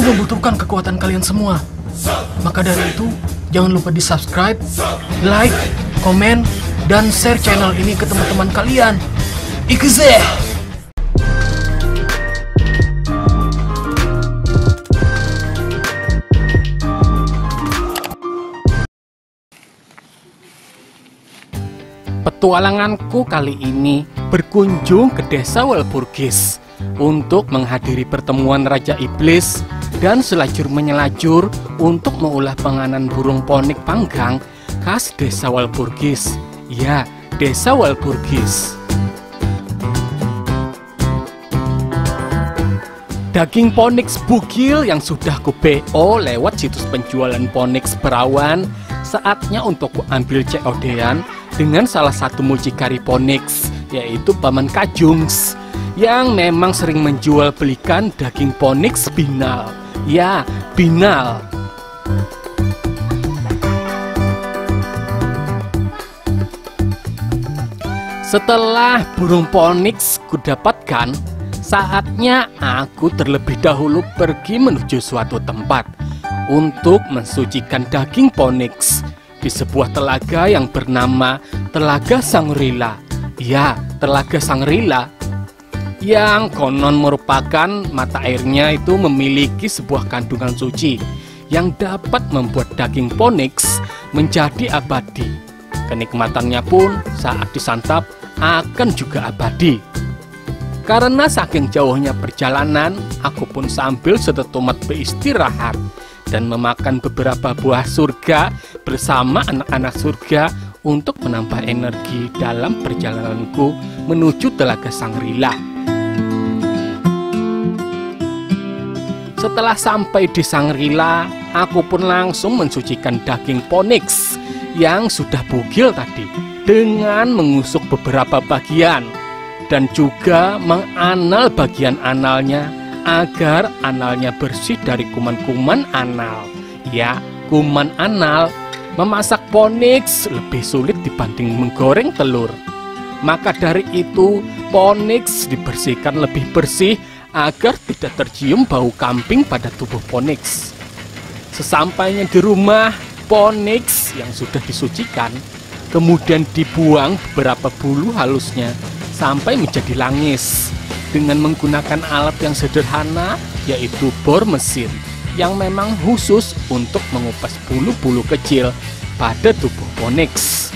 membutuhkan kekuatan kalian semua. Maka dari itu, jangan lupa di subscribe, like, komen, dan share channel ini ke teman-teman kalian. Ikuze! Petualanganku kali ini berkunjung ke desa Walpurgis untuk menghadiri pertemuan Raja Iblis dan selajur-menyelajur untuk mengolah penganan burung ponik panggang khas desa Walpurgis. Ya, desa Walpurgis. Daging Ponix bugil yang sudah ku BO lewat situs penjualan Ponix Perawan, saatnya untuk ku ambil COD-an dengan salah satu mucikari Ponix, yaitu Paman Kajungs, yang memang sering menjual belikan daging Ponix binal. Ya, binal. Setelah burung Ponix kudapatkan, saatnya aku terlebih dahulu pergi menuju suatu tempat untuk mensucikan daging Ponix di sebuah telaga yang bernama Telaga Sangrila. Ya, Telaga Sangrila, yang konon merupakan mata airnya itu memiliki sebuah kandungan suci yang dapat membuat daging Ponix menjadi abadi. Kenikmatannya pun saat disantap akan juga abadi. Karena saking jauhnya perjalanan, aku pun sambil setetumat beristirahat dan memakan beberapa buah surga bersama anak-anak surga untuk menambah energi dalam perjalananku menuju Telaga Sangrila. Setelah sampai di Sangrila, aku pun langsung mensucikan daging Ponix yang sudah bugil tadi dengan mengusuk beberapa bagian dan juga menganal bagian analnya agar analnya bersih dari kuman-kuman anal. Ya, kuman anal. Memasak Ponix lebih sulit dibanding menggoreng telur. Maka dari itu, Ponix dibersihkan lebih bersih agar tidak tercium bau kambing pada tubuh Ponix. Sesampainya di rumah, Ponix yang sudah disucikan kemudian dibuang beberapa bulu halusnya sampai menjadi langis dengan menggunakan alat yang sederhana, yaitu bor mesin yang memang khusus untuk mengupas bulu-bulu kecil pada tubuh Ponix.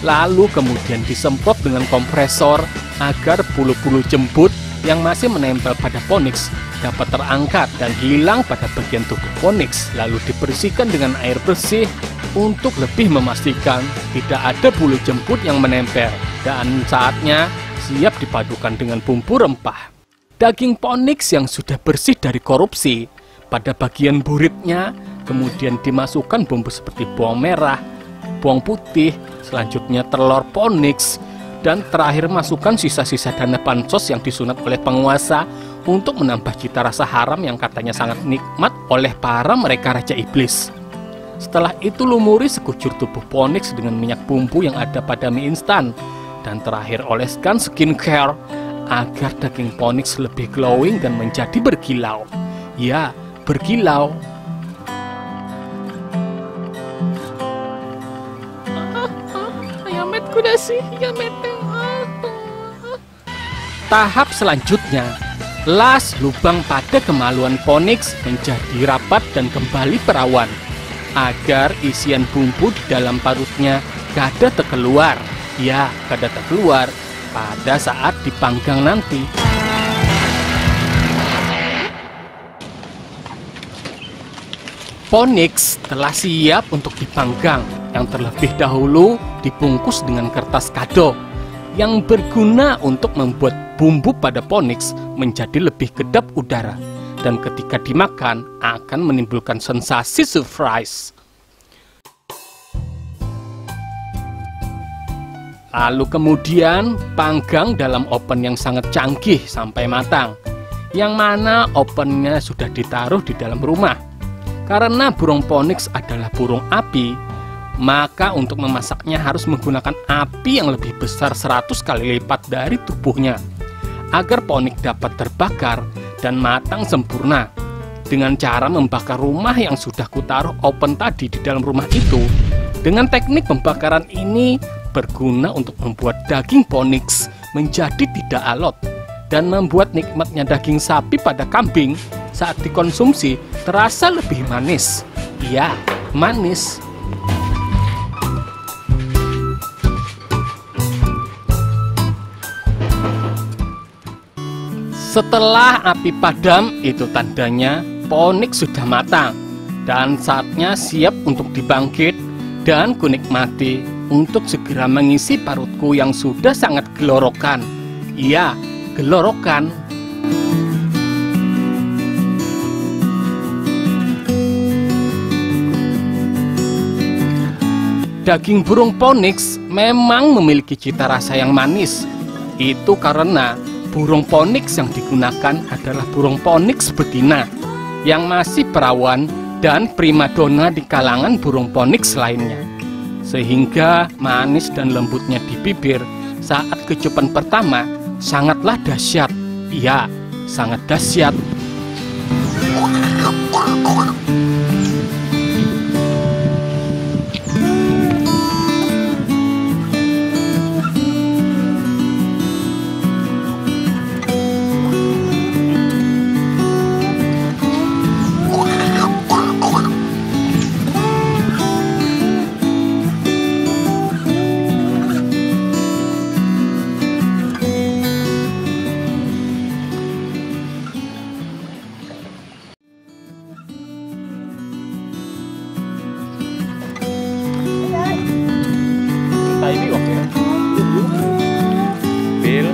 Lalu kemudian disemprot dengan kompresor agar bulu-bulu jembut yang masih menempel pada Ponix dapat terangkat dan hilang pada bagian tubuh Ponix. Lalu dibersihkan dengan air bersih untuk lebih memastikan tidak ada bulu jembut yang menempel, dan saatnya siap dipadukan dengan bumbu rempah. Daging Ponix yang sudah bersih dari korupsi, pada bagian buritnya kemudian dimasukkan bumbu seperti bawang merah, bawang putih, selanjutnya telur Ponix, dan terakhir masukkan sisa-sisa dana bansos yang disunat oleh penguasa untuk menambah cita rasa haram yang katanya sangat nikmat oleh para mereka Raja Iblis. Setelah itu lumuri sekujur tubuh Ponix dengan minyak bumbu yang ada pada mie instan, dan terakhir oleskan skincare agar daging Ponix lebih glowing dan menjadi berkilau. Ya, berkilau. Yamet kuda sih, yamet. Tahap selanjutnya, las lubang pada kemaluan Ponix menjadi rapat dan kembali perawan agar isian bumbu di dalam parutnya kada terkeluar. Ya, kada terkeluar pada saat dipanggang nanti. Ponix telah siap untuk dipanggang, yang terlebih dahulu dibungkus dengan kertas kado yang berguna untuk membuat bumbu pada Ponix menjadi lebih kedap udara, dan ketika dimakan akan menimbulkan sensasi surprise. Lalu kemudian panggang dalam oven yang sangat canggih sampai matang, yang mana ovennya sudah ditaruh di dalam rumah. Karena burung Ponix adalah burung api, maka untuk memasaknya harus menggunakan api yang lebih besar 100 kali lipat dari tubuhnya, agar Ponix dapat terbakar dan matang sempurna. dengan cara membakar rumah yang sudah kutaruh open tadi di dalam rumah itu. Dengan teknik pembakaran ini berguna untuk membuat daging Ponix menjadi tidak alot dan membuat nikmatnya daging sapi pada kambing saat dikonsumsi terasa lebih manis. Ya, manis. Setelah api padam, itu tandanya Ponix sudah matang dan saatnya siap untuk dibangkit dan kunikmati untuk segera mengisi parutku yang sudah sangat gelorokan. Iya, gelorokan. Daging burung Ponix memang memiliki cita rasa yang manis. Itu karena burung Ponix yang digunakan adalah burung Ponix betina yang masih perawan dan primadona di kalangan burung Ponix lainnya. Sehingga manis dan lembutnya di bibir saat kecupan pertama sangatlah dahsyat. Iya, sangat dahsyat. Ini oke. Bill.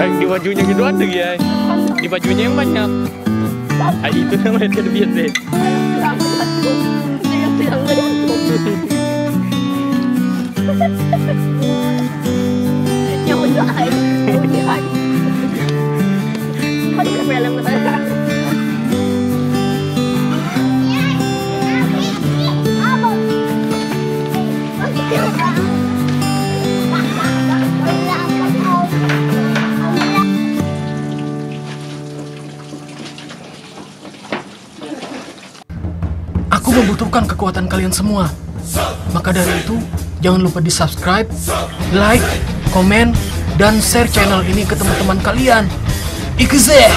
Di bajunya gitu ada ya. Di bajunya yang banyak. Itu namanya terbiasa deh. Aku membutuhkan kekuatan kalian semua. Maka dari itu, jangan lupa di subscribe, like, komen, dan share channel ini ke teman-teman kalian. Ikuze!